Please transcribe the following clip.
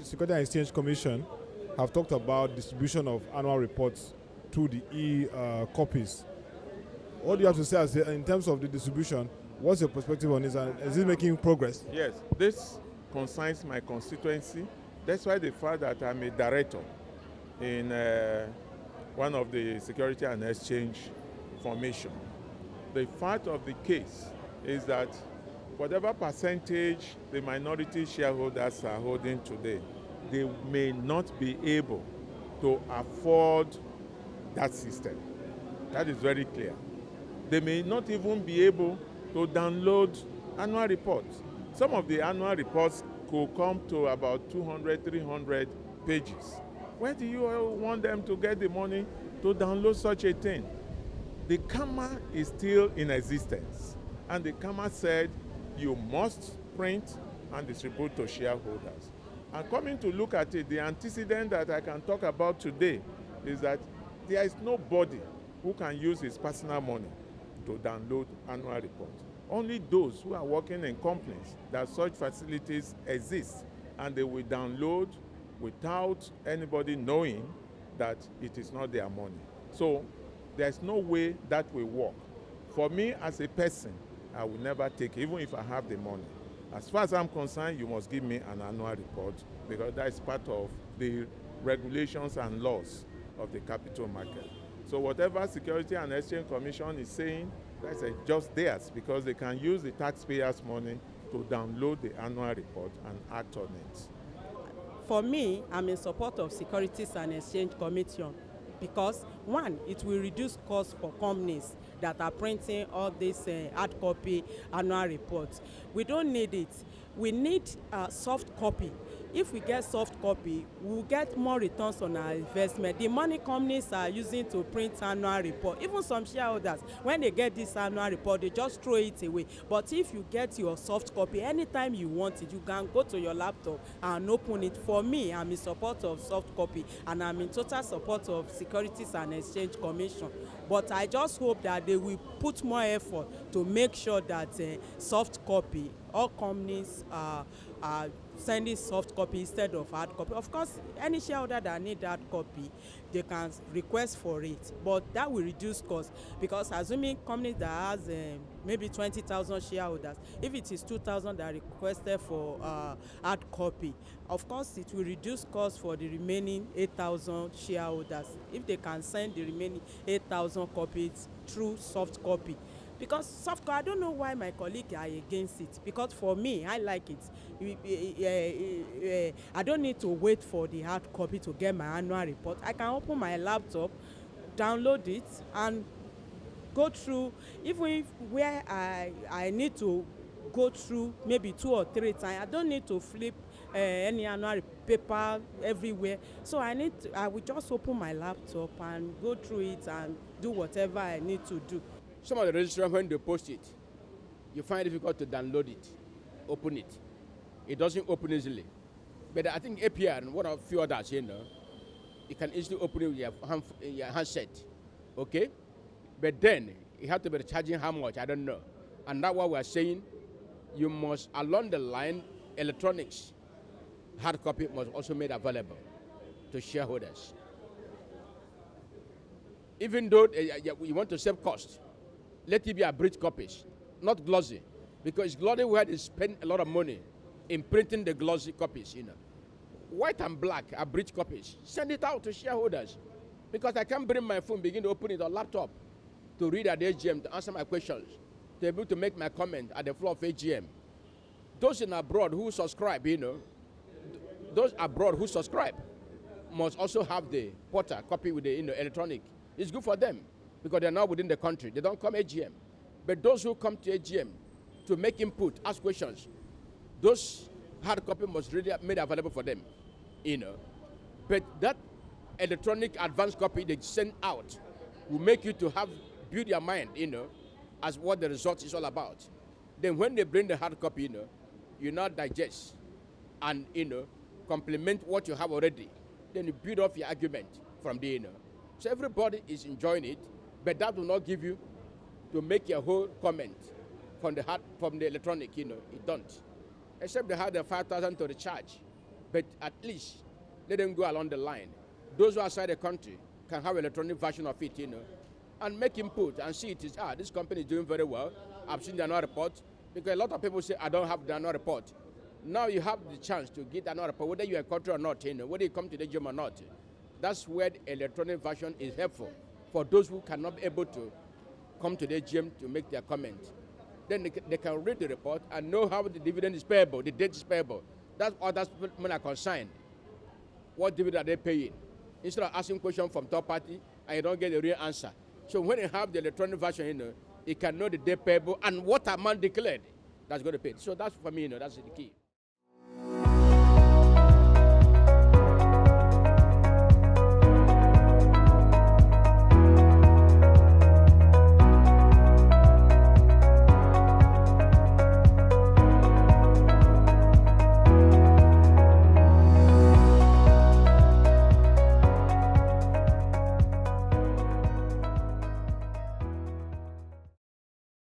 Securities and Exchange Commission have talked about distribution of annual reports through the e-copies. What do you have to say in terms of the distribution? What's your perspective on this? And is it making progress? Yes, this concerns my constituency. That's why the fact that I'm a director in one of the Securities and Exchange Formation. The fact of the case is that whatever percentage the minority shareholders are holding today, they may not be able to afford that system. That is very clear. They may not even be able to download annual reports. Some of the annual reports could come to about 200, 300 pages. Where do you want them to get the money to download such a thing? The CAMA is still in existence. And the CAMA said you must print and distribute to shareholders. And coming to look at it, the antecedent that I can talk about today is that there is nobody who can use his personal money to download annual reports. Only those who are working in companies that such facilities exist, and they will download without anybody knowing that it is not their money. So there's no way that will work. For me as a person, I will never take it, even if I have the money. As far as I'm concerned, you must give me an annual report, because that is part of the regulations and laws of the capital market. So whatever Securities and Exchange Commission is saying, that's just theirs, because they can use the taxpayers' money to download the annual report and act on it. For me, I'm in support of Securities and Exchange Commission because, one, it will reduce costs for companies that are printing all these hard copy annual reports. We don't need it. We need soft copy. If we get soft copy, we'll get more returns on our investment. The money companies are using to print annual report, even some shareholders, when they get this annual report, they just throw it away. But if you get your soft copy, anytime you want it, you can go to your laptop and open it. For me, I'm in support of soft copy, and I'm in total support of Securities and Exchange Commission. But I just hope that they will put more effort to make sure that soft copy, all companies are sending soft copy instead of hard copy. Of course, any shareholder that need hard copy, they can request for it, but that will reduce cost, because assuming company that has maybe 20,000 shareholders, if it is 2,000 that requested for hard copy, of course it will reduce cost for the remaining 8,000 shareholders if they can send the remaining 8,000 copies through soft copy. Because soft copy, I don't know why my colleagues are against it, because for me, I like it. I don't need to wait for the hard copy to get my annual report. I can open my laptop, download it, and go through, even if where I need to go through maybe 2 or 3 times. I don't need to flip any annual paper everywhere. So I will just open my laptop and go through it and do whatever I need to do. Some of the registrants, when they post it, you find it difficult to download it, open it. It doesn't open easily. But I think APR and one of few others, you can easily open it with your handset, okay? But then, you have to be charging how much, I don't know. And that's what we're saying. You must, along the line, electronics, hard copy must also be made available to shareholders. Even though you want to save cost, let it be abridged copies, not glossy, because it's glossy where they spend a lot of money in printing the glossy copies. White and black abridged copies. Send it out to shareholders, because I can't bring my phone, begin to open it on laptop to read at the AGM, to answer my questions, to be able to make my comment at the floor of AGM. Those in abroad who subscribe, those abroad who subscribe must also have the portal copy with the electronic. It's good for them, because they're not within the country. They don't come AGM. But those who come to AGM to make input, ask questions, those hard copy must really be made available for them. But that electronic advanced copy they send out will make you to build your mind, as what the result is all about. Then when they bring the hard copy, you now digest and, complement what you have already. Then you build off your argument from there. So everybody is enjoying it, but that will not give you to make your whole comment from the electronic, it don't. Except they have the 5,000 to recharge but at least let them go along the line. Those who are outside the country can have an electronic version of it, and make input and see it is, this company is doing very well. I've seen the annual report, because a lot of people say, I don't have the annual report. Now you have the chance to get annual report, whether you're a country or not, whether you come to the gym or not. That's where the electronic version is helpful for those who cannot be able to come to the gym to make their comment. Then they can read the report and know how the dividend is payable, the date is payable. That's all that's when are concerned. What dividend are they paying? Instead of asking questions from third party and you don't get the real answer. So when you have the electronic version, you can know the date payable and what amount declared that's going to pay. So that's for me, that's the key.